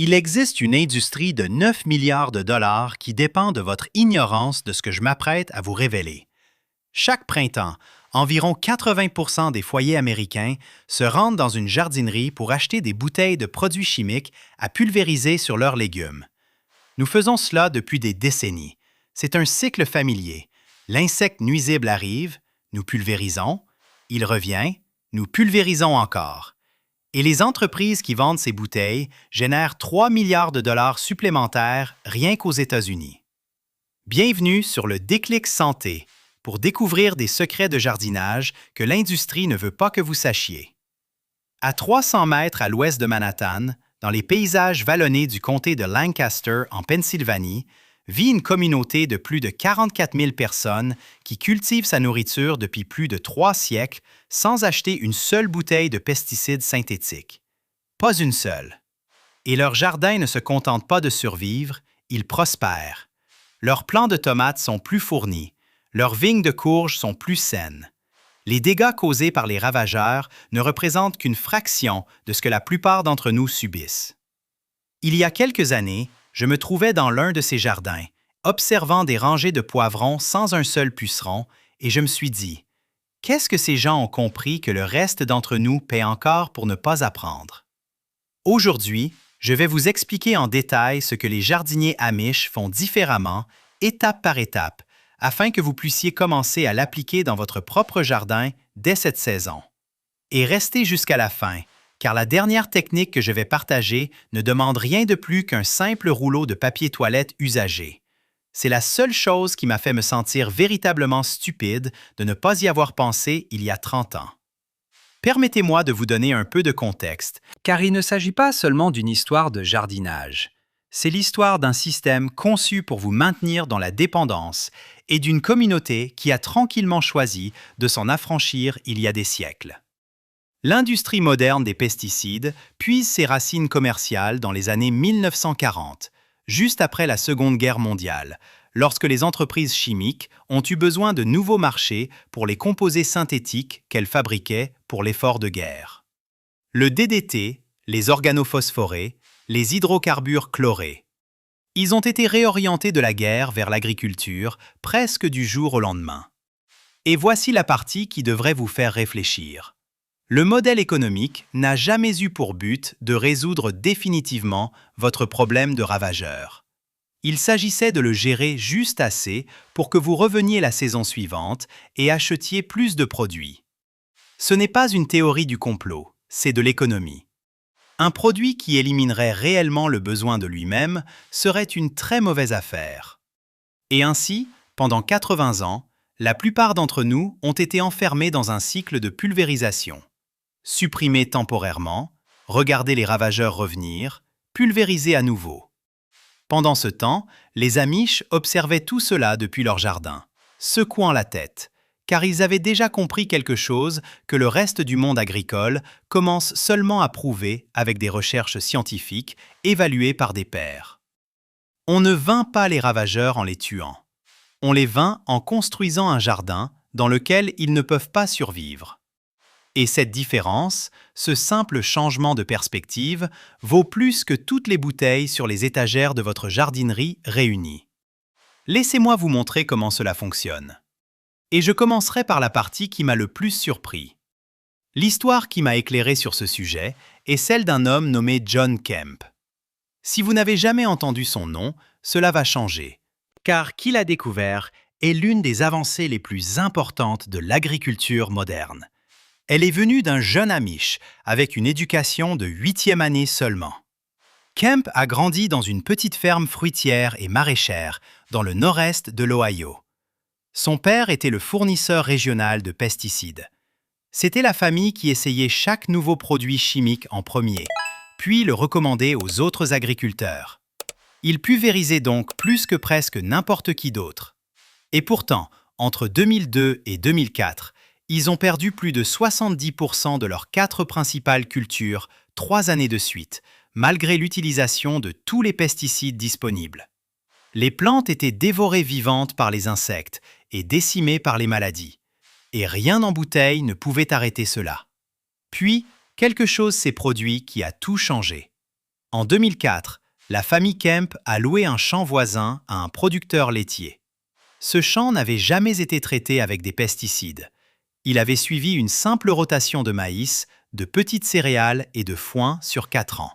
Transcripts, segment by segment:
Il existe une industrie de 9 milliards de dollars qui dépend de votre ignorance de ce que je m'apprête à vous révéler. Chaque printemps, environ 80% des foyers américains se rendent dans une jardinerie pour acheter des bouteilles de produits chimiques à pulvériser sur leurs légumes. Nous faisons cela depuis des décennies. C'est un cycle familier. L'insecte nuisible arrive, nous pulvérisons, il revient, nous pulvérisons encore. Et les entreprises qui vendent ces bouteilles génèrent 3 milliards de dollars supplémentaires rien qu'aux États-Unis. Bienvenue sur le Déclic Santé pour découvrir des secrets de jardinage que l'industrie ne veut pas que vous sachiez. À 300 mètres à l'ouest de Manhattan, dans les paysages vallonnés du comté de Lancaster en Pennsylvanie, vit une communauté de plus de 44 000 personnes qui cultivent sa nourriture depuis plus de 3 siècles sans acheter une seule bouteille de pesticides synthétiques. Pas une seule. Et leurs jardins ne se contentent pas de survivre, ils prospèrent. Leurs plants de tomates sont plus fournis, leurs vignes de courges sont plus saines. Les dégâts causés par les ravageurs ne représentent qu'une fraction de ce que la plupart d'entre nous subissent. Il y a quelques années, je me trouvais dans l'un de ces jardins, observant des rangées de poivrons sans un seul puceron, et je me suis dit, qu'est-ce que ces gens ont compris que le reste d'entre nous paie encore pour ne pas apprendre? Aujourd'hui, je vais vous expliquer en détail ce que les jardiniers Amish font différemment, étape par étape, afin que vous puissiez commencer à l'appliquer dans votre propre jardin dès cette saison. Et restez jusqu'à la fin, car la dernière technique que je vais partager ne demande rien de plus qu'un simple rouleau de papier toilette usagé. C'est la seule chose qui m'a fait me sentir véritablement stupide de ne pas y avoir pensé il y a 30 ans. Permettez-moi de vous donner un peu de contexte, car il ne s'agit pas seulement d'une histoire de jardinage. C'est l'histoire d'un système conçu pour vous maintenir dans la dépendance et d'une communauté qui a tranquillement choisi de s'en affranchir il y a des siècles. L'industrie moderne des pesticides puise ses racines commerciales dans les années 1940, juste après la Seconde Guerre mondiale, lorsque les entreprises chimiques ont eu besoin de nouveaux marchés pour les composés synthétiques qu'elles fabriquaient pour l'effort de guerre. Le DDT, les organophosphorés, les hydrocarbures chlorés. Ils ont été réorientés de la guerre vers l'agriculture presque du jour au lendemain. Et voici la partie qui devrait vous faire réfléchir. Le modèle économique n'a jamais eu pour but de résoudre définitivement votre problème de ravageur. Il s'agissait de le gérer juste assez pour que vous reveniez la saison suivante et achetiez plus de produits. Ce n'est pas une théorie du complot, c'est de l'économie. Un produit qui éliminerait réellement le besoin de lui-même serait une très mauvaise affaire. Et ainsi, pendant 80 ans, la plupart d'entre nous ont été enfermés dans un cycle de pulvérisation. Supprimer temporairement, regarder les ravageurs revenir, pulvériser à nouveau. Pendant ce temps, les Amish observaient tout cela depuis leur jardin, secouant la tête, car ils avaient déjà compris quelque chose que le reste du monde agricole commence seulement à prouver avec des recherches scientifiques évaluées par des pairs. On ne vainc pas les ravageurs en les tuant. On les vainc en construisant un jardin dans lequel ils ne peuvent pas survivre. Et cette différence, ce simple changement de perspective, vaut plus que toutes les bouteilles sur les étagères de votre jardinerie réunies. Laissez-moi vous montrer comment cela fonctionne. Et je commencerai par la partie qui m'a le plus surpris. L'histoire qui m'a éclairé sur ce sujet est celle d'un homme nommé John Kemp. Si vous n'avez jamais entendu son nom, cela va changer, car qu'il a découvert est l'une des avancées les plus importantes de l'agriculture moderne. Elle est venue d'un jeune Amish, avec une éducation de 8e année seulement. Kemp a grandi dans une petite ferme fruitière et maraîchère dans le nord-est de l'Ohio. Son père était le fournisseur régional de pesticides. C'était la famille qui essayait chaque nouveau produit chimique en premier, puis le recommandait aux autres agriculteurs. Il pulvérisait donc plus que presque n'importe qui d'autre. Et pourtant, entre 2002 et 2004, ils ont perdu plus de 70% de leurs 4 principales cultures 3 années de suite, malgré l'utilisation de tous les pesticides disponibles. Les plantes étaient dévorées vivantes par les insectes et décimées par les maladies. Et rien en bouteille ne pouvait arrêter cela. Puis, quelque chose s'est produit qui a tout changé. En 2004, la famille Kemp a loué un champ voisin à un producteur laitier. Ce champ n'avait jamais été traité avec des pesticides. Il avait suivi une simple rotation de maïs, de petites céréales et de foin sur 4 ans.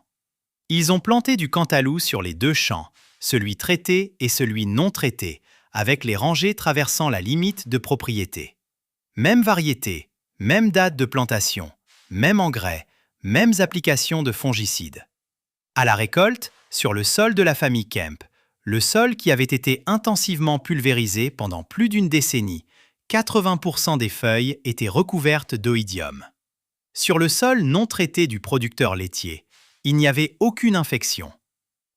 Ils ont planté du cantalou sur les 2 champs, celui traité et celui non traité, avec les rangées traversant la limite de propriété. Même variété, même date de plantation, même engrais, mêmes applications de fongicides. À la récolte, sur le sol de la famille Kemp, le sol qui avait été intensivement pulvérisé pendant plus d'une décennie, 80% des feuilles étaient recouvertes d'oïdium. Sur le sol non traité du producteur laitier, il n'y avait aucune infection.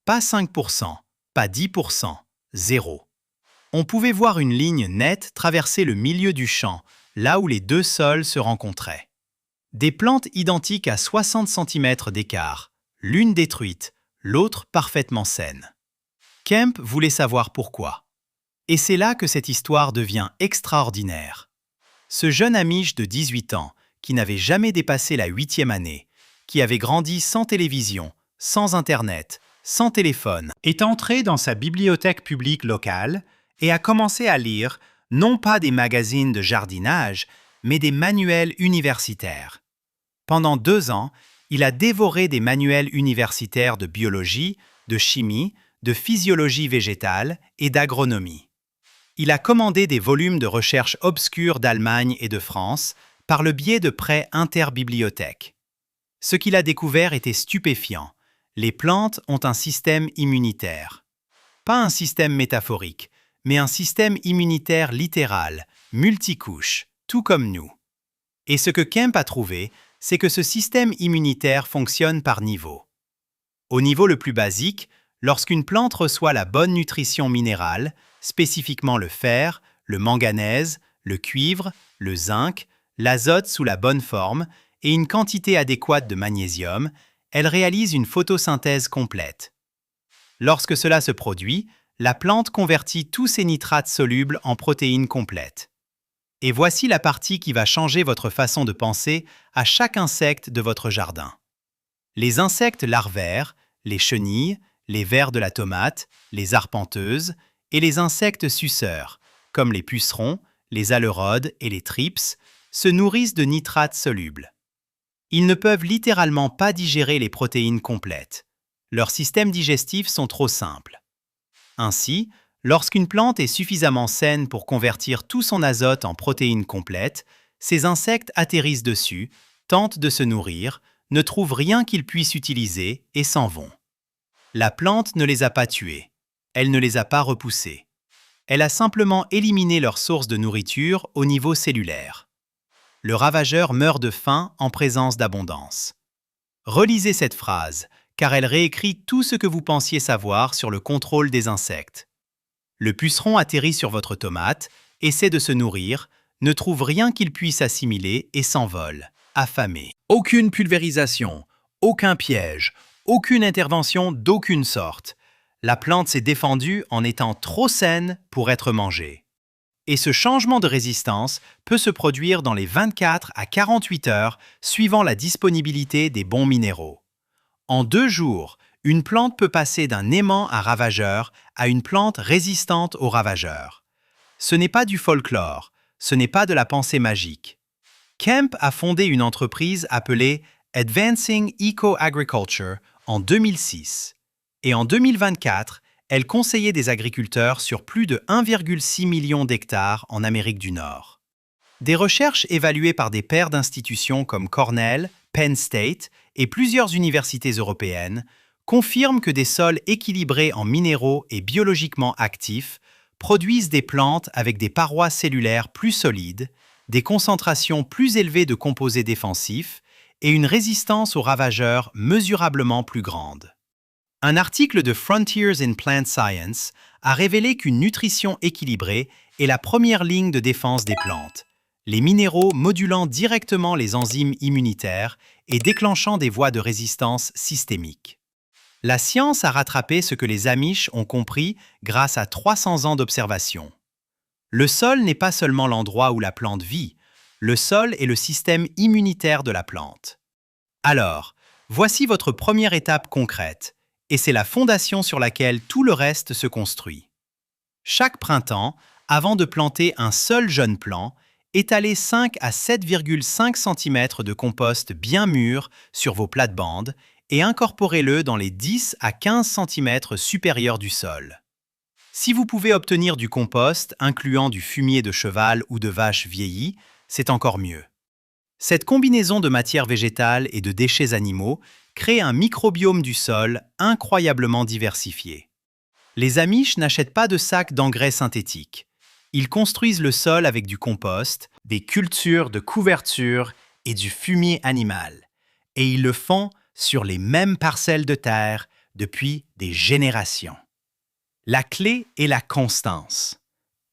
Pas 5%, pas 10%, 0. On pouvait voir une ligne nette traverser le milieu du champ, là où les 2 sols se rencontraient. Des plantes identiques à 60 cm d'écart, l'une détruite, l'autre parfaitement saine. Kemp voulait savoir pourquoi. Et c'est là que cette histoire devient extraordinaire. Ce jeune Amish de 18 ans, qui n'avait jamais dépassé la 8e année, qui avait grandi sans télévision, sans Internet, sans téléphone, est entré dans sa bibliothèque publique locale et a commencé à lire non pas des magazines de jardinage, mais des manuels universitaires. Pendant 2 ans, il a dévoré des manuels universitaires de biologie, de chimie, de physiologie végétale et d'agronomie. Il a commandé des volumes de recherche obscurs d'Allemagne et de France par le biais de prêts interbibliothèques. Ce qu'il a découvert était stupéfiant. Les plantes ont un système immunitaire. Pas un système métaphorique, mais un système immunitaire littéral, multicouche, tout comme nous. Et ce que Kemp a trouvé, c'est que ce système immunitaire fonctionne par niveau. Au niveau le plus basique, lorsqu'une plante reçoit la bonne nutrition minérale, spécifiquement le fer, le manganèse, le cuivre, le zinc, l'azote sous la bonne forme et une quantité adéquate de magnésium, elle réalise une photosynthèse complète. Lorsque cela se produit, la plante convertit tous ces nitrates solubles en protéines complètes. Et voici la partie qui va changer votre façon de penser à chaque insecte de votre jardin. Les insectes larvaires, les chenilles, les vers de la tomate, les arpenteuses et les insectes suceurs, comme les pucerons, les alerodes et les thrips, se nourrissent de nitrates solubles. Ils ne peuvent littéralement pas digérer les protéines complètes. Leurs systèmes digestifs sont trop simples. Ainsi, lorsqu'une plante est suffisamment saine pour convertir tout son azote en protéines complètes, ces insectes atterrissent dessus, tentent de se nourrir, ne trouvent rien qu'ils puissent utiliser et s'en vont. La plante ne les a pas tués. Elle ne les a pas repoussés. Elle a simplement éliminé leur source de nourriture au niveau cellulaire. Le ravageur meurt de faim en présence d'abondance. Relisez cette phrase, car elle réécrit tout ce que vous pensiez savoir sur le contrôle des insectes. Le puceron atterrit sur votre tomate, essaie de se nourrir, ne trouve rien qu'il puisse assimiler et s'envole, affamé. Aucune pulvérisation, aucun piège, aucune intervention d'aucune sorte. La plante s'est défendue en étant trop saine pour être mangée. Et ce changement de résistance peut se produire dans les 24 à 48 heures suivant la disponibilité des bons minéraux. En 2 jours, une plante peut passer d'un aimant à ravageur à une plante résistante aux ravageurs. Ce n'est pas du folklore, ce n'est pas de la pensée magique. Kemp a fondé une entreprise appelée Advancing Eco-Agriculture en 2006. Et en 2024, elle conseillait des agriculteurs sur plus de 1,6 million d'hectares en Amérique du Nord. Des recherches évaluées par des pairs d'institutions comme Cornell, Penn State et plusieurs universités européennes confirment que des sols équilibrés en minéraux et biologiquement actifs produisent des plantes avec des parois cellulaires plus solides, des concentrations plus élevées de composés défensifs et une résistance aux ravageurs mesurablement plus grande. Un article de Frontiers in Plant Science a révélé qu'une nutrition équilibrée est la première ligne de défense des plantes, les minéraux modulant directement les enzymes immunitaires et déclenchant des voies de résistance systémiques. La science a rattrapé ce que les Amish ont compris grâce à 300 ans d'observation. Le sol n'est pas seulement l'endroit où la plante vit, le sol est le système immunitaire de la plante. Alors, voici votre première étape concrète. et c'est la fondation sur laquelle tout le reste se construit. Chaque printemps, avant de planter un seul jeune plant, étalez 5 à 7,5 cm de compost bien mûr sur vos plates-bandes et incorporez-le dans les 10 à 15 cm supérieurs du sol. Si vous pouvez obtenir du compost, incluant du fumier de cheval ou de vache vieillie, c'est encore mieux. Cette combinaison de matières végétales et de déchets animaux crée un microbiome du sol incroyablement diversifié. Les Amish n'achètent pas de sacs d'engrais synthétiques. Ils construisent le sol avec du compost, des cultures de couverture et du fumier animal. Et ils le font sur les mêmes parcelles de terre depuis des générations. La clé est la constance.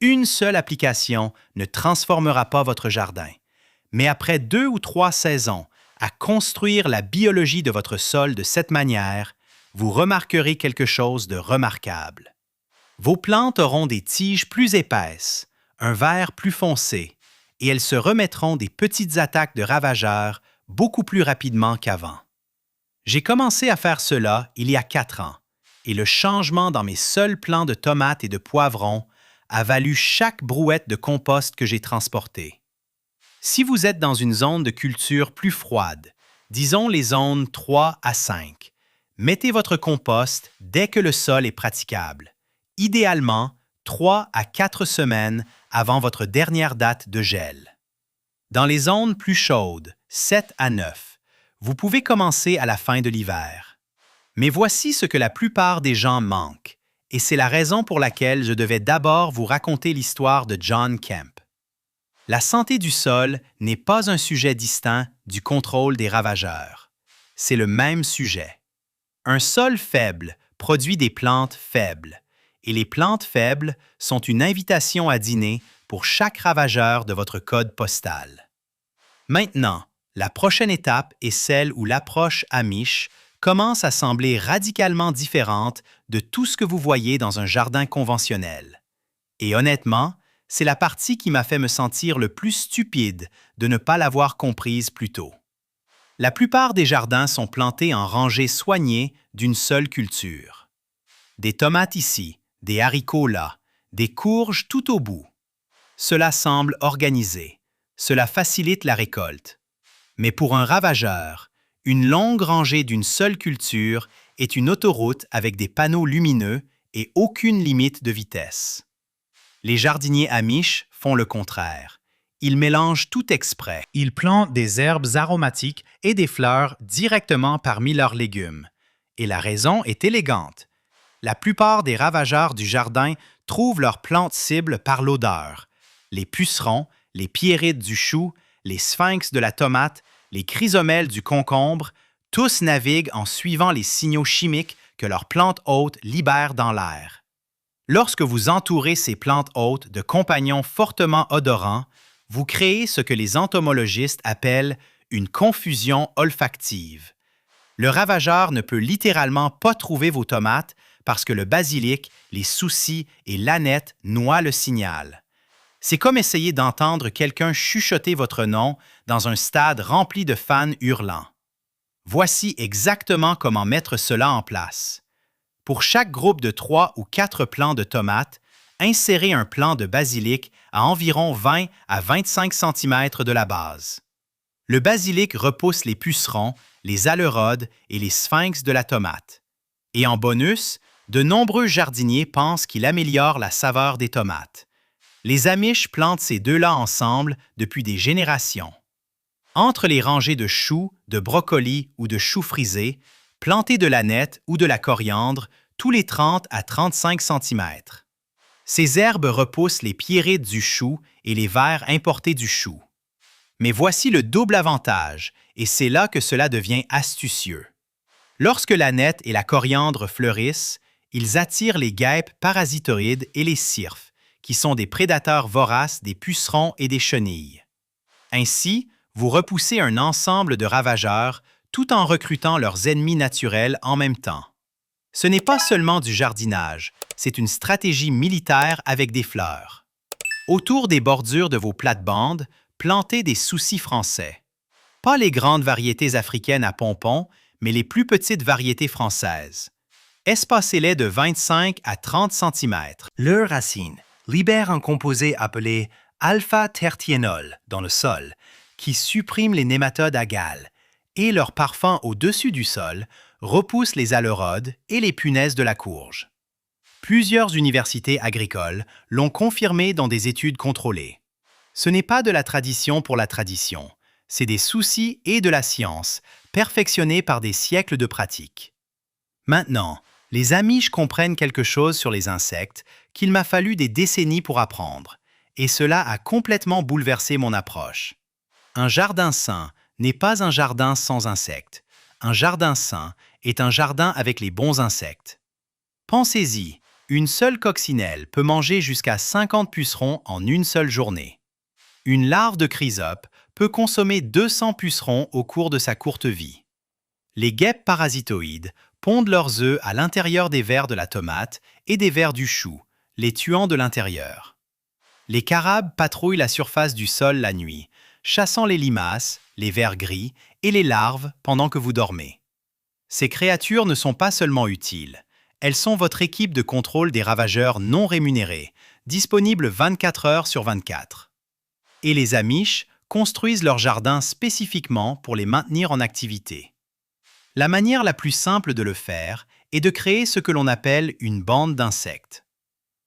Une seule application ne transformera pas votre jardin, mais après 2 ou 3 saisons à construire la biologie de votre sol de cette manière, vous remarquerez quelque chose de remarquable. Vos plantes auront des tiges plus épaisses, un vert plus foncé, et elles se remettront des petites attaques de ravageurs beaucoup plus rapidement qu'avant. J'ai commencé à faire cela il y a 4 ans, et le changement dans mes seuls plants de tomates et de poivrons a valu chaque brouette de compost que j'ai transportée. Si vous êtes dans une zone de culture plus froide, disons les zones 3 à 5, mettez votre compost dès que le sol est praticable. Idéalement 3 à 4 semaines avant votre dernière date de gel. Dans les zones plus chaudes, 7 à 9, vous pouvez commencer à la fin de l'hiver. Mais voici ce que la plupart des gens manquent, et c'est la raison pour laquelle je devais d'abord vous raconter l'histoire de John Kemp. La santé du sol n'est pas un sujet distinct du contrôle des ravageurs. C'est le même sujet. Un sol faible produit des plantes faibles. Et les plantes faibles sont une invitation à dîner pour chaque ravageur de votre code postal. Maintenant, la prochaine étape est celle où l'approche Amish commence à sembler radicalement différente de tout ce que vous voyez dans un jardin conventionnel. Et honnêtement, c'est la partie qui m'a fait me sentir le plus stupide de ne pas l'avoir comprise plus tôt. La plupart des jardins sont plantés en rangées soignées d'une seule culture. Des tomates ici, des haricots là, des courges tout au bout. Cela semble organisé. Cela facilite la récolte. Mais pour un ravageur, une longue rangée d'une seule culture est une autoroute avec des panneaux lumineux et aucune limite de vitesse. Les jardiniers Amish font le contraire. Ils mélangent tout exprès. Ils plantent des herbes aromatiques et des fleurs directement parmi leurs légumes. Et la raison est élégante. La plupart des ravageurs du jardin trouvent leurs plantes cibles par l'odeur. Les pucerons, les pierrites du chou, les sphinx de la tomate, les chrysomèles du concombre, tous naviguent en suivant les signaux chimiques que leurs plantes hôtes libèrent dans l'air. Lorsque vous entourez ces plantes hôtes de compagnons fortement odorants, vous créez ce que les entomologistes appellent une confusion olfactive. Le ravageur ne peut littéralement pas trouver vos tomates parce que le basilic, les soucis et l'aneth noient le signal. C'est comme essayer d'entendre quelqu'un chuchoter votre nom dans un stade rempli de fans hurlants. Voici exactement comment mettre cela en place. Pour chaque groupe de 3 ou 4 plants de tomates, insérez un plant de basilic à environ 20 à 25 cm de la base. Le basilic repousse les pucerons, les alérodes et les sphinx de la tomate. Et en bonus, de nombreux jardiniers pensent qu'il améliore la saveur des tomates. Les Amish plantent ces deux-là ensemble depuis des générations. Entre les rangées de choux, de brocolis ou de choux frisés, plantez de l'aneth ou de la coriandre tous les 30 à 35 cm. Ces herbes repoussent les pierrites du chou et les vers importés du chou. Mais voici le double avantage, et c'est là que cela devient astucieux. Lorsque l'aneth et la coriandre fleurissent, ils attirent les guêpes parasitoïdes et les cirfes, qui sont des prédateurs voraces des pucerons et des chenilles. Ainsi, vous repoussez un ensemble de ravageurs tout en recrutant leurs ennemis naturels en même temps. Ce n'est pas seulement du jardinage, c'est une stratégie militaire avec des fleurs. Autour des bordures de vos plates-bandes, plantez des soucis français. Pas les grandes variétés africaines à pompons, mais les plus petites variétés françaises. Espacez-les de 25 à 30 cm. Leurs racines libèrent un composé appelé alpha-tertiénol dans le sol, qui supprime les nématodes à gales, et leur parfum au-dessus du sol repousse les aleurodes et les punaises de la courge. Plusieurs universités agricoles l'ont confirmé dans des études contrôlées. Ce n'est pas de la tradition pour la tradition, c'est des soucis et de la science, perfectionnés par des siècles de pratique. Maintenant, les Amish comprennent quelque chose sur les insectes qu'il m'a fallu des décennies pour apprendre, et cela a complètement bouleversé mon approche. Un jardin sain n'est pas un jardin sans insectes. Un jardin sain est un jardin avec les bons insectes. Pensez-y, une seule coccinelle peut manger jusqu'à 50 pucerons en une seule journée. Une larve de chrysope peut consommer 200 pucerons au cours de sa courte vie. Les guêpes parasitoïdes pondent leurs œufs à l'intérieur des vers de la tomate et des vers du chou, les tuant de l'intérieur. Les carabes patrouillent la surface du sol la nuit, chassant les limaces, les vers gris et les larves pendant que vous dormez. Ces créatures ne sont pas seulement utiles, elles sont votre équipe de contrôle des ravageurs non rémunérés, disponible 24 heures sur 24. Et les Amish construisent leurs jardins spécifiquement pour les maintenir en activité. La manière la plus simple de le faire est de créer ce que l'on appelle une bande d'insectes.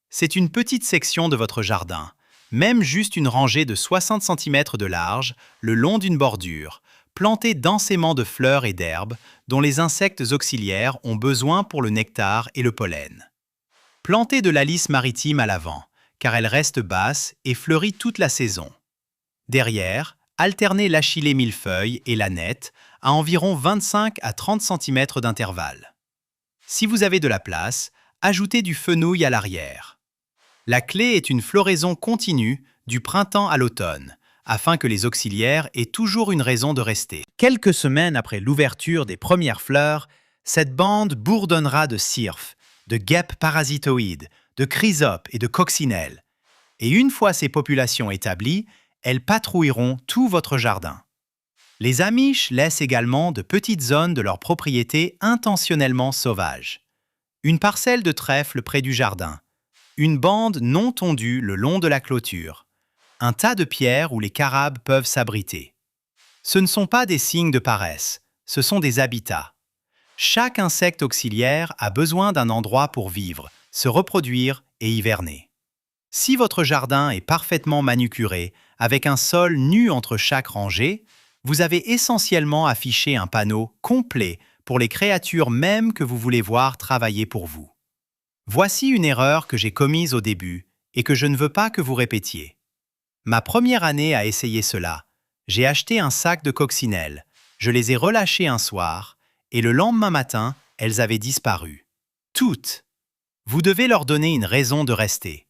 C'est une petite section de votre jardin, même juste une rangée de 60 cm de large, le long d'une bordure, plantée densément de fleurs et d'herbes dont les insectes auxiliaires ont besoin pour le nectar et le pollen. Plantez de l'alice maritime à l'avant, car elle reste basse et fleurit toute la saison. Derrière, alternez l'achillée millefeuille et l'aneth à environ 25 à 30 cm d'intervalle. Si vous avez de la place, ajoutez du fenouil à l'arrière. La clé est une floraison continue du printemps à l'automne, afin que les auxiliaires aient toujours une raison de rester. Quelques semaines après l'ouverture des premières fleurs, cette bande bourdonnera de cirphes, de guêpes parasitoïdes, de chrysopes et de coccinelles. Et une fois ces populations établies, elles patrouilleront tout votre jardin. Les Amish laissent également de petites zones de leur propriété intentionnellement sauvages. Une parcelle de trèfle près du jardin, une bande non tondue le long de la clôture, un tas de pierres où les carabes peuvent s'abriter. Ce ne sont pas des signes de paresse, ce sont des habitats. Chaque insecte auxiliaire a besoin d'un endroit pour vivre, se reproduire et hiverner. Si votre jardin est parfaitement manucuré, avec un sol nu entre chaque rangée, vous avez essentiellement affiché un panneau complet pour les créatures même que vous voulez voir travailler pour vous. Voici une erreur que j'ai commise au début et que je ne veux pas que vous répétiez. Ma première année à essayer cela, j'ai acheté un sac de coccinelles, je les ai relâchées un soir, et le lendemain matin, elles avaient disparu. Toutes. Vous devez leur donner une raison de rester.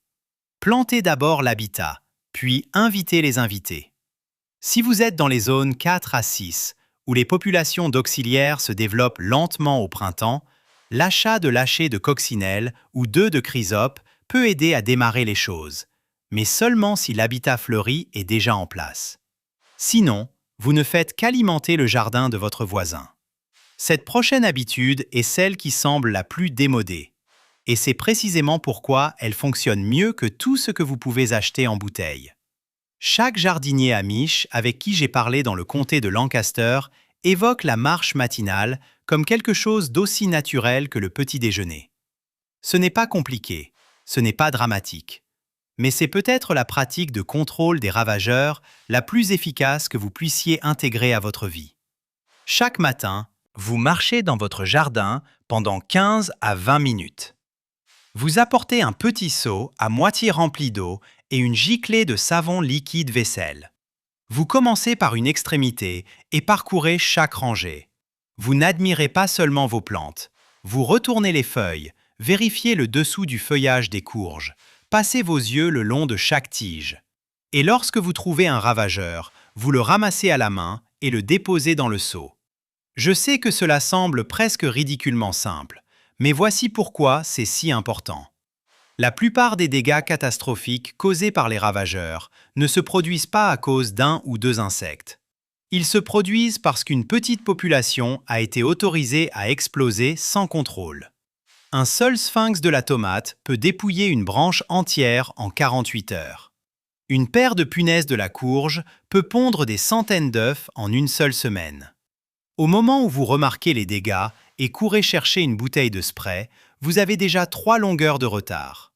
Plantez d'abord l'habitat, puis invitez les invités. Si vous êtes dans les zones 4 à 6, où les populations d'auxiliaires se développent lentement au printemps, l'achat de lâchers de coccinelles ou d'œufs de chrysopes peut aider à démarrer les choses, mais seulement si l'habitat fleuri est déjà en place. Sinon, vous ne faites qu'alimenter le jardin de votre voisin. Cette prochaine habitude est celle qui semble la plus démodée, et c'est précisément pourquoi elle fonctionne mieux que tout ce que vous pouvez acheter en bouteille. Chaque jardinier Amish avec qui j'ai parlé dans le comté de Lancaster évoque la marche matinale comme quelque chose d'aussi naturel que le petit déjeuner. Ce n'est pas compliqué, ce n'est pas dramatique, mais c'est peut-être la pratique de contrôle des ravageurs la plus efficace que vous puissiez intégrer à votre vie. Chaque matin, vous marchez dans votre jardin pendant 15 à 20 minutes. Vous apportez un petit seau à moitié rempli d'eau et une giclée de savon liquide vaisselle. Vous commencez par une extrémité et parcourez chaque rangée. Vous n'admirez pas seulement vos plantes. Vous retournez les feuilles, vérifiez le dessous du feuillage des courges, passez vos yeux le long de chaque tige. Et lorsque vous trouvez un ravageur, vous le ramassez à la main et le déposez dans le seau. Je sais que cela semble presque ridiculement simple, mais voici pourquoi c'est si important. La plupart des dégâts catastrophiques causés par les ravageurs ne se produisent pas à cause d'un ou deux insectes. Ils se produisent parce qu'une petite population a été autorisée à exploser sans contrôle. Un seul sphinx de la tomate peut dépouiller une branche entière en 48 heures. Une paire de punaises de la courge peut pondre des centaines d'œufs en une seule semaine. Au moment où vous remarquez les dégâts et courez chercher une bouteille de spray, vous avez déjà 3 longueurs de retard.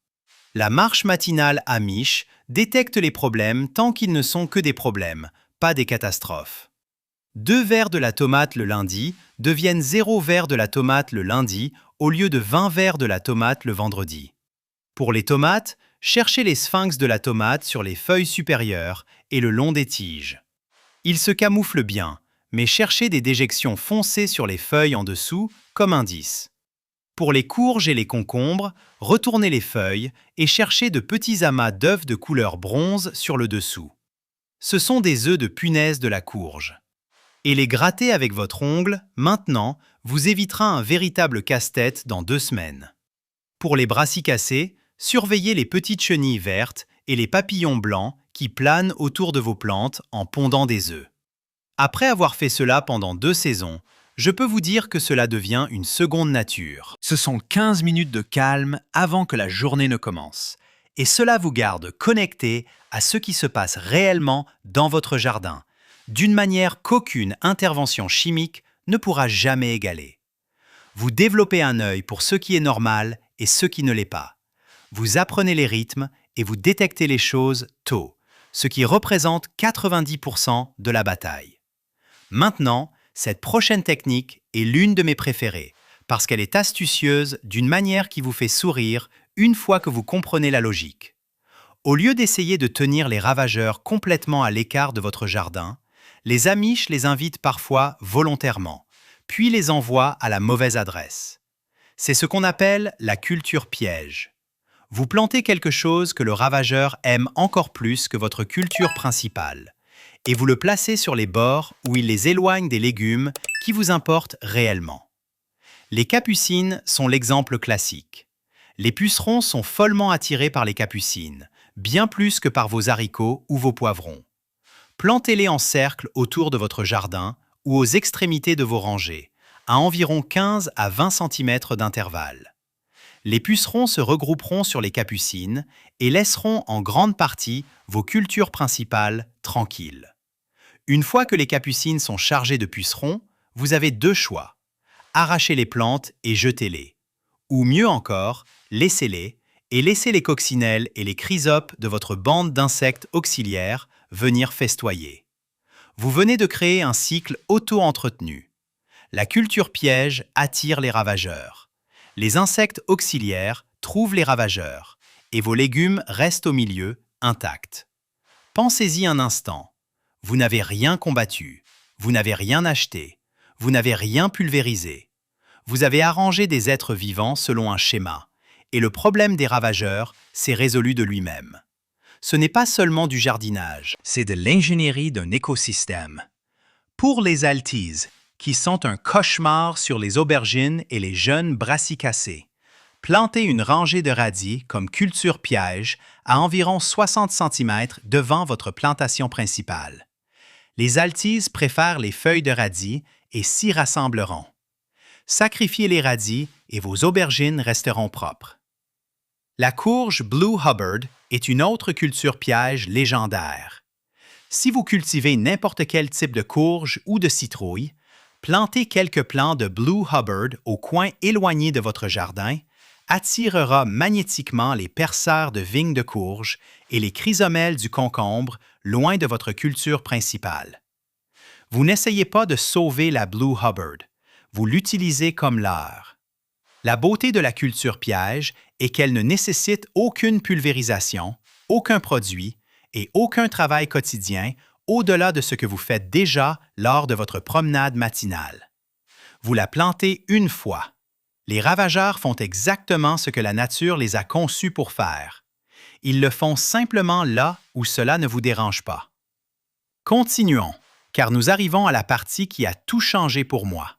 La marche matinale Amish détecte les problèmes tant qu'ils ne sont que des problèmes, pas des catastrophes. 2 verres de la tomate le lundi deviennent 0 verres de la tomate le lundi au lieu de 20 verres de la tomate le vendredi. Pour les tomates, cherchez les sphinx de la tomate sur les feuilles supérieures et le long des tiges. Ils se camouflent bien, mais cherchez des déjections foncées sur les feuilles en dessous comme indice. Pour les courges et les concombres, retournez les feuilles et cherchez de petits amas d'œufs de couleur bronze sur le dessous. Ce sont des œufs de punaise de la courge. Et les gratter avec votre ongle, maintenant, vous évitera un véritable casse-tête dans 2 semaines. Pour les brassicacées, surveillez les petites chenilles vertes et les papillons blancs qui planent autour de vos plantes en pondant des œufs. Après avoir fait cela pendant 2 saisons, je peux vous dire que cela devient une seconde nature. Ce sont 15 minutes de calme avant que la journée ne commence. Et cela vous garde connecté à ce qui se passe réellement dans votre jardin, d'une manière qu'aucune intervention chimique ne pourra jamais égaler. Vous développez un œil pour ce qui est normal et ce qui ne l'est pas. Vous apprenez les rythmes et vous détectez les choses tôt, ce qui représente 90% de la bataille. Maintenant, cette prochaine technique est l'une de mes préférées, parce qu'elle est astucieuse d'une manière qui vous fait sourire une fois que vous comprenez la logique. Au lieu d'essayer de tenir les ravageurs complètement à l'écart de votre jardin, les Amish les invitent parfois volontairement, puis les envoient à la mauvaise adresse. C'est ce qu'on appelle la culture piège. Vous plantez quelque chose que le ravageur aime encore plus que votre culture principale, et vous le placez sur les bords où il les éloigne des légumes qui vous importent réellement. Les capucines sont l'exemple classique. Les pucerons sont follement attirés par les capucines, bien plus que par vos haricots ou vos poivrons. Plantez-les en cercle autour de votre jardin ou aux extrémités de vos rangées, à environ 15 à 20 cm d'intervalle. Les pucerons se regrouperont sur les capucines et laisseront en grande partie vos cultures principales tranquilles. Une fois que les capucines sont chargées de pucerons, vous avez 2 choix. Arrachez les plantes et jetez-les. Ou mieux encore, laissez-les et laissez les coccinelles et les chrysopes de votre bande d'insectes auxiliaires venir festoyer. Vous venez de créer un cycle auto-entretenu. La culture piège attire les ravageurs. Les insectes auxiliaires trouvent les ravageurs et vos légumes restent au milieu, intacts. Pensez-y un instant. Vous n'avez rien combattu, vous n'avez rien acheté, vous n'avez rien pulvérisé. Vous avez arrangé des êtres vivants selon un schéma, et le problème des ravageurs s'est résolu de lui-même. Ce n'est pas seulement du jardinage, c'est de l'ingénierie d'un écosystème. Pour les altises, qui sont un cauchemar sur les aubergines et les jeunes brassicacées, plantez une rangée de radis comme culture piège à environ 60 cm devant votre plantation principale. Les altises préfèrent les feuilles de radis et s'y rassembleront. Sacrifiez les radis et vos aubergines resteront propres. La courge Blue Hubbard est une autre culture piège légendaire. Si vous cultivez n'importe quel type de courge ou de citrouille, plantez quelques plants de Blue Hubbard au coin éloigné de votre jardin attirera magnétiquement les perceurs de vignes de courge et les chrysomèles du concombre loin de votre culture principale. Vous n'essayez pas de sauver la Blue Hubbard, vous l'utilisez comme leur. La beauté de la culture piège est qu'elle ne nécessite aucune pulvérisation, aucun produit et aucun travail quotidien au-delà de ce que vous faites déjà lors de votre promenade matinale. Vous la plantez une fois. Les ravageurs font exactement ce que la nature les a conçus pour faire. Ils le font simplement là où cela ne vous dérange pas. Continuons, car nous arrivons à la partie qui a tout changé pour moi.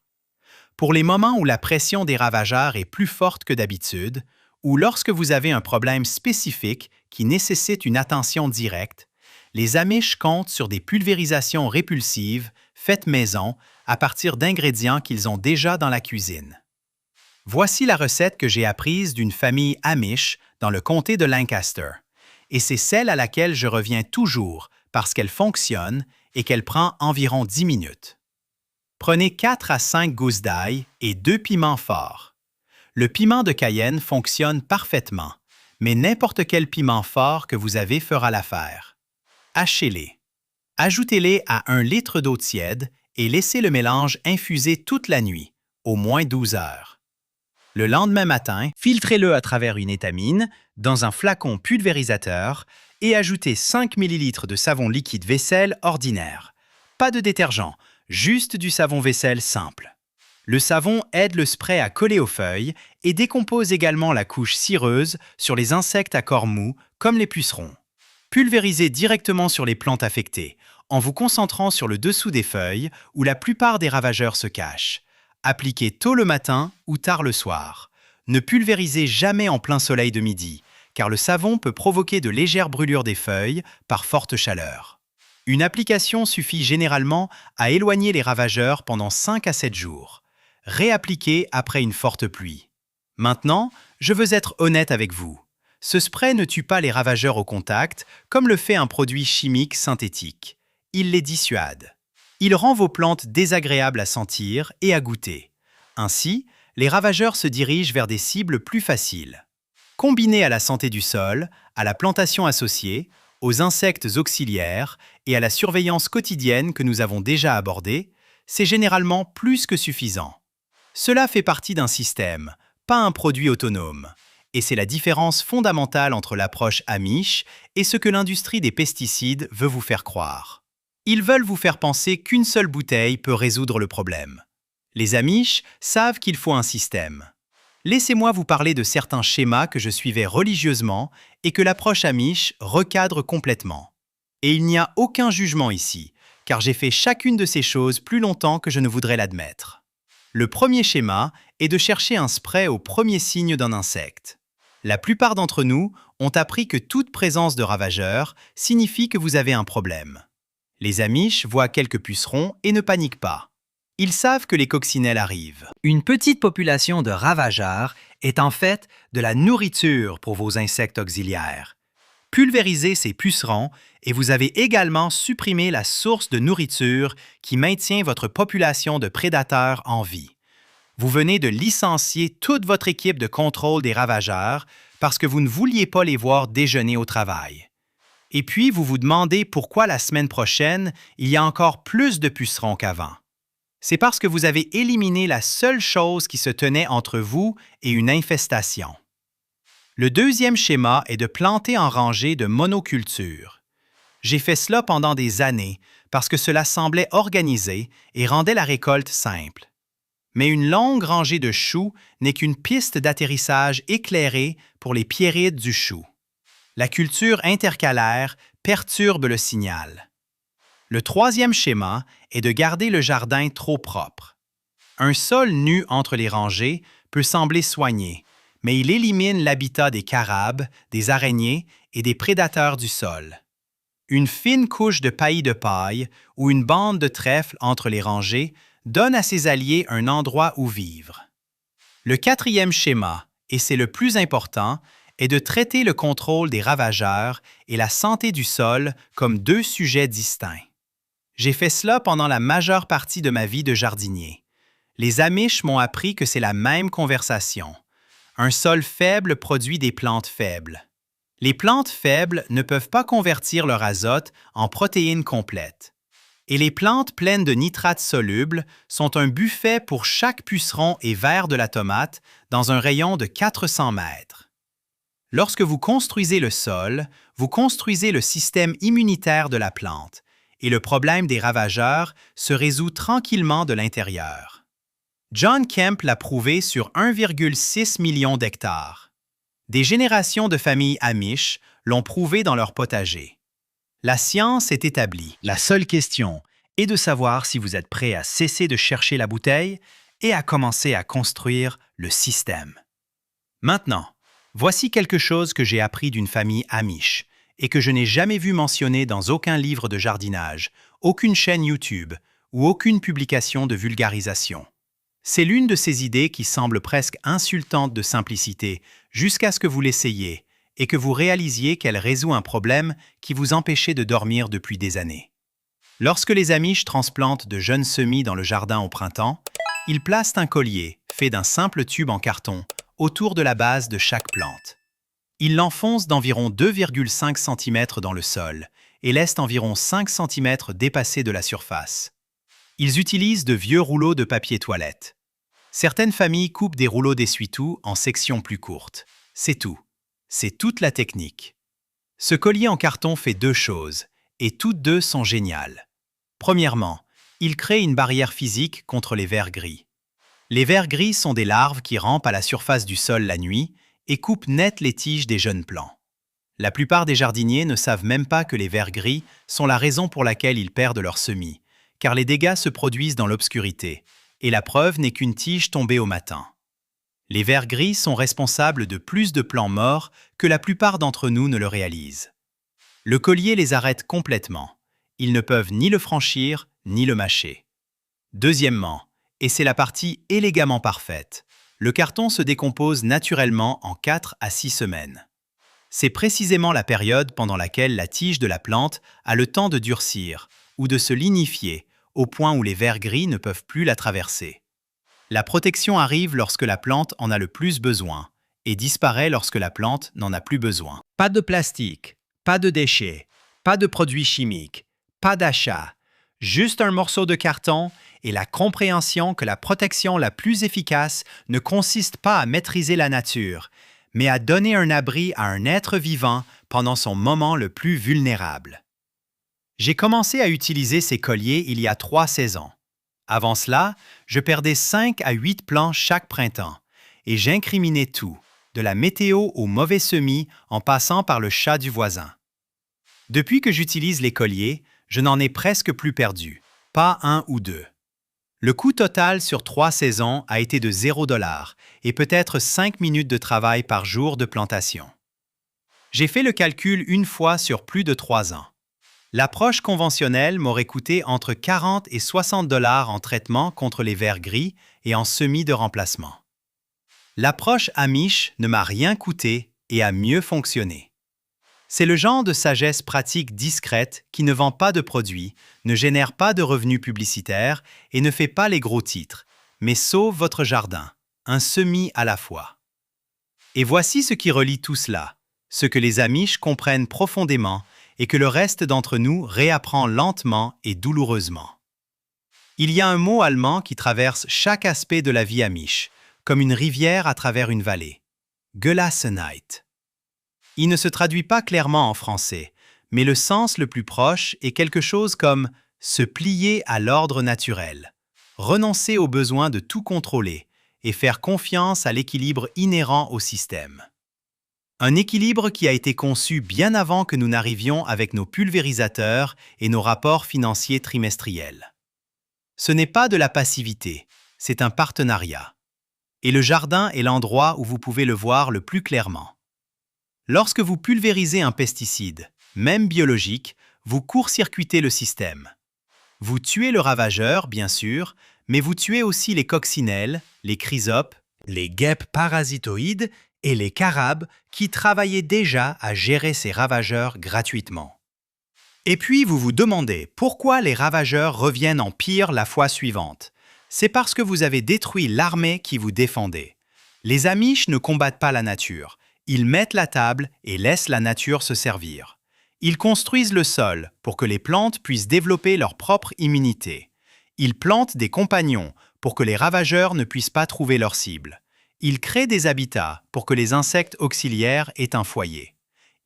Pour les moments où la pression des ravageurs est plus forte que d'habitude, ou lorsque vous avez un problème spécifique qui nécessite une attention directe, les Amish comptent sur des pulvérisations répulsives faites maison à partir d'ingrédients qu'ils ont déjà dans la cuisine. Voici la recette que j'ai apprise d'une famille Amish dans le comté de Lancaster. Et c'est celle à laquelle je reviens toujours parce qu'elle fonctionne et qu'elle prend environ 10 minutes. Prenez 4 à 5 gousses d'ail et 2 piments forts. Le piment de Cayenne fonctionne parfaitement, mais n'importe quel piment fort que vous avez fera l'affaire. Hachez-les. Ajoutez-les à 1 litre d'eau tiède et laissez le mélange infuser toute la nuit, au moins 12 heures. Le lendemain matin, filtrez-le à travers une étamine dans un flacon pulvérisateur et ajoutez 5 ml de savon liquide vaisselle ordinaire. Pas de détergent, juste du savon vaisselle simple. Le savon aide le spray à coller aux feuilles et décompose également la couche cireuse sur les insectes à corps mou comme les pucerons. Pulvérisez directement sur les plantes affectées, en vous concentrant sur le dessous des feuilles où la plupart des ravageurs se cachent. Appliquez tôt le matin ou tard le soir. Ne pulvérisez jamais en plein soleil de midi, car le savon peut provoquer de légères brûlures des feuilles par forte chaleur. Une application suffit généralement à éloigner les ravageurs pendant 5 à 7 jours. Réappliquez après une forte pluie. Maintenant, je veux être honnête avec vous. Ce spray ne tue pas les ravageurs au contact, comme le fait un produit chimique synthétique. Il les dissuade. Il rend vos plantes désagréables à sentir et à goûter. Ainsi, les ravageurs se dirigent vers des cibles plus faciles. Combiné à la santé du sol, à la plantation associée, aux insectes auxiliaires et à la surveillance quotidienne que nous avons déjà abordée, c'est généralement plus que suffisant. Cela fait partie d'un système, pas un produit autonome. Et c'est la différence fondamentale entre l'approche Amish et ce que l'industrie des pesticides veut vous faire croire. Ils veulent vous faire penser qu'une seule bouteille peut résoudre le problème. Les Amish savent qu'il faut un système. Laissez-moi vous parler de certains schémas que je suivais religieusement et que l'approche Amish recadre complètement. Et il n'y a aucun jugement ici, car j'ai fait chacune de ces choses plus longtemps que je ne voudrais l'admettre. Le premier schéma est de chercher un spray au premier signe d'un insecte. La plupart d'entre nous ont appris que toute présence de ravageurs signifie que vous avez un problème. Les Amish voient quelques pucerons et ne paniquent pas. Ils savent que les coccinelles arrivent. Une petite population de ravageurs est en fait de la nourriture pour vos insectes auxiliaires. Pulvérisez ces pucerons et vous avez également supprimé la source de nourriture qui maintient votre population de prédateurs en vie. Vous venez de licencier toute votre équipe de contrôle des ravageurs parce que vous ne vouliez pas les voir déjeuner au travail. Et puis, vous vous demandez pourquoi la semaine prochaine, il y a encore plus de pucerons qu'avant. C'est parce que vous avez éliminé la seule chose qui se tenait entre vous et une infestation. Le deuxième schéma est de planter en rangée de monoculture. J'ai fait cela pendant des années parce que cela semblait organisé et rendait la récolte simple. Mais une longue rangée de choux n'est qu'une piste d'atterrissage éclairée pour les pierrides du chou. La culture intercalaire perturbe le signal. Le troisième schéma est de garder le jardin trop propre. Un sol nu entre les rangées peut sembler soigné, mais il élimine l'habitat des carabes, des araignées et des prédateurs du sol. Une fine couche de paillis de paille ou une bande de trèfle entre les rangées donne à ses alliés un endroit où vivre. Le quatrième schéma, et c'est le plus important, est de traiter le contrôle des ravageurs et la santé du sol comme deux sujets distincts. J'ai fait cela pendant la majeure partie de ma vie de jardinier. Les Amish m'ont appris que c'est la même conversation. Un sol faible produit des plantes faibles. Les plantes faibles ne peuvent pas convertir leur azote en protéines complètes. Et les plantes pleines de nitrates solubles sont un buffet pour chaque puceron et ver de la tomate dans un rayon de 400 mètres. Lorsque vous construisez le sol, vous construisez le système immunitaire de la plante et le problème des ravageurs se résout tranquillement de l'intérieur. John Kemp l'a prouvé sur 1,6 million d'hectares. Des générations de familles Amish l'ont prouvé dans leur potager. La science est établie. La seule question est de savoir si vous êtes prêt à cesser de chercher la bouteille et à commencer à construire le système. Maintenant, voici quelque chose que j'ai appris d'une famille Amish et que je n'ai jamais vu mentionné dans aucun livre de jardinage, aucune chaîne YouTube ou aucune publication de vulgarisation. C'est l'une de ces idées qui semble presque insultante de simplicité, jusqu'à ce que vous l'essayiez et que vous réalisiez qu'elle résout un problème qui vous empêchait de dormir depuis des années. Lorsque les Amish transplantent de jeunes semis dans le jardin au printemps, ils placent un collier, fait d'un simple tube en carton, autour de la base de chaque plante. Ils l'enfoncent d'environ 2,5 cm dans le sol et laissent environ 5 cm dépasser de la surface. Ils utilisent de vieux rouleaux de papier toilette. Certaines familles coupent des rouleaux d'essuie-tout en sections plus courtes. C'est tout. C'est toute la technique. Ce collier en carton fait deux choses, et toutes deux sont géniales. Premièrement, il crée une barrière physique contre les vers gris. Les vers gris sont des larves qui rampent à la surface du sol la nuit et coupent net les tiges des jeunes plants. La plupart des jardiniers ne savent même pas que les vers gris sont la raison pour laquelle ils perdent leurs semis, car les dégâts se produisent dans l'obscurité, et la preuve n'est qu'une tige tombée au matin. Les vers gris sont responsables de plus de plants morts que la plupart d'entre nous ne le réalisent. Le collier les arrête complètement. Ils ne peuvent ni le franchir, ni le mâcher. Deuxièmement, et c'est la partie élégamment parfaite, le carton se décompose naturellement en 4 à 6 semaines. C'est précisément la période pendant laquelle la tige de la plante a le temps de durcir ou de se lignifier au point où les vers gris ne peuvent plus la traverser. La protection arrive lorsque la plante en a le plus besoin et disparaît lorsque la plante n'en a plus besoin. Pas de plastique, pas de déchets, pas de produits chimiques, pas d'achat, juste un morceau de carton et la compréhension que la protection la plus efficace ne consiste pas à maîtriser la nature, mais à donner un abri à un être vivant pendant son moment le plus vulnérable. J'ai commencé à utiliser ces colliers il y a 3 saisons. Avant cela, je perdais 5 à 8 plants chaque printemps et j'incriminais tout, de la météo aux mauvais semis en passant par le chat du voisin. Depuis que j'utilise les colliers, je n'en ai presque plus perdu, pas 1 ou 2. Le coût total sur 3 saisons a été de 0 $ et peut-être 5 minutes de travail par jour de plantation. J'ai fait le calcul une fois sur plus de 3 ans. L'approche conventionnelle m'aurait coûté entre 40 et 60 $ en traitement contre les vers gris et en semis de remplacement. L'approche Amish ne m'a rien coûté et a mieux fonctionné. C'est le genre de sagesse pratique discrète qui ne vend pas de produits, ne génère pas de revenus publicitaires et ne fait pas les gros titres, mais sauve votre jardin, un semis à la fois. Et voici ce qui relie tout cela, ce que les Amish comprennent profondément et que le reste d'entre nous réapprend lentement et douloureusement. Il y a un mot allemand qui traverse chaque aspect de la vie Amish, comme une rivière à travers une vallée. Gelassenheit. Il ne se traduit pas clairement en français, mais le sens le plus proche est quelque chose comme « se plier à l'ordre naturel », renoncer au besoin de tout contrôler et faire confiance à l'équilibre inhérent au système. Un équilibre qui a été conçu bien avant que nous n'arrivions avec nos pulvérisateurs et nos rapports financiers trimestriels. Ce n'est pas de la passivité, c'est un partenariat. Et le jardin est l'endroit où vous pouvez le voir le plus clairement. Lorsque vous pulvérisez un pesticide, même biologique, vous court-circuitez le système. Vous tuez le ravageur, bien sûr, mais vous tuez aussi les coccinelles, les chrysopes, les guêpes parasitoïdes et les carabes qui travaillaient déjà à gérer ces ravageurs gratuitement. Et puis vous vous demandez pourquoi les ravageurs reviennent en pire la fois suivante. C'est parce que vous avez détruit l'armée qui vous défendait. Les Amish ne combattent pas la nature. Ils mettent la table et laissent la nature se servir. Ils construisent le sol pour que les plantes puissent développer leur propre immunité. Ils plantent des compagnons pour que les ravageurs ne puissent pas trouver leur cible. Ils créent des habitats pour que les insectes auxiliaires aient un foyer.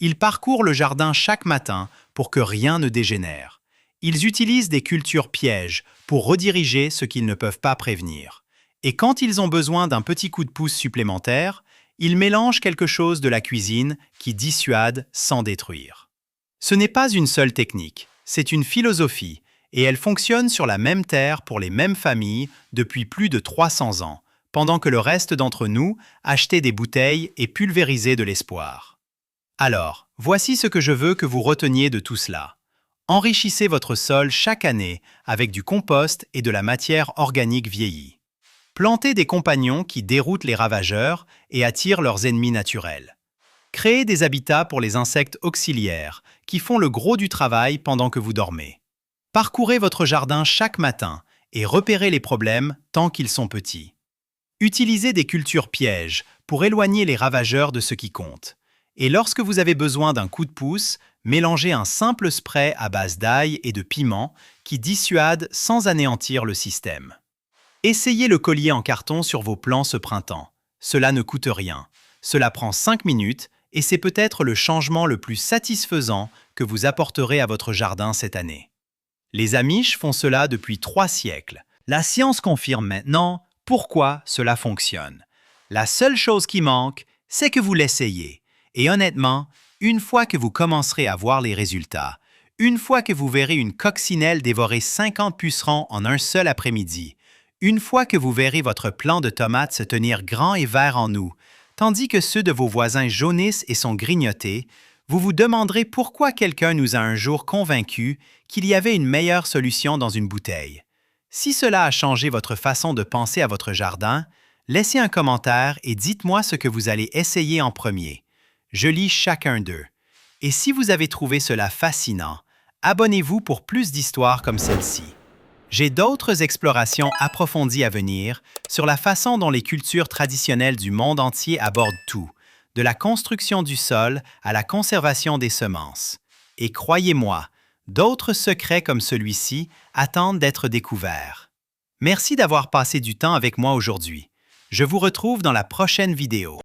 Ils parcourent le jardin chaque matin pour que rien ne dégénère. Ils utilisent des cultures pièges pour rediriger ce qu'ils ne peuvent pas prévenir. Et quand ils ont besoin d'un petit coup de pouce supplémentaire, ils mélangent quelque chose de la cuisine qui dissuade sans détruire. Ce n'est pas une seule technique, c'est une philosophie, et elle fonctionne sur la même terre pour les mêmes familles depuis plus de 300 ans, pendant que le reste d'entre nous achetait des bouteilles et pulvérisait de l'espoir. Alors, voici ce que je veux que vous reteniez de tout cela. Enrichissez votre sol chaque année avec du compost et de la matière organique vieillie. Plantez des compagnons qui déroutent les ravageurs et attirent leurs ennemis naturels. Créez des habitats pour les insectes auxiliaires qui font le gros du travail pendant que vous dormez. Parcourez votre jardin chaque matin et repérez les problèmes tant qu'ils sont petits. Utilisez des cultures pièges pour éloigner les ravageurs de ce qui compte. Et lorsque vous avez besoin d'un coup de pouce, mélangez un simple spray à base d'ail et de piment qui dissuade sans anéantir le système. Essayez le collier en carton sur vos plants ce printemps. Cela ne coûte rien. Cela prend 5 minutes et c'est peut-être le changement le plus satisfaisant que vous apporterez à votre jardin cette année. Les Amish font cela depuis 3 siècles. La science confirme maintenant pourquoi cela fonctionne. La seule chose qui manque, c'est que vous l'essayiez. Et honnêtement, une fois que vous commencerez à voir les résultats, une fois que vous verrez une coccinelle dévorer 50 pucerons en un seul après-midi, une fois que vous verrez votre plant de tomates se tenir grand et vert en août, tandis que ceux de vos voisins jaunissent et sont grignotés, vous vous demanderez pourquoi quelqu'un nous a un jour convaincus qu'il y avait une meilleure solution dans une bouteille. Si cela a changé votre façon de penser à votre jardin, laissez un commentaire et dites-moi ce que vous allez essayer en premier. Je lis chacun d'eux. Et si vous avez trouvé cela fascinant, abonnez-vous pour plus d'histoires comme celle-ci. J'ai d'autres explorations approfondies à venir sur la façon dont les cultures traditionnelles du monde entier abordent tout, de la construction du sol à la conservation des semences. Et croyez-moi, d'autres secrets comme celui-ci attendent d'être découverts. Merci d'avoir passé du temps avec moi aujourd'hui. Je vous retrouve dans la prochaine vidéo.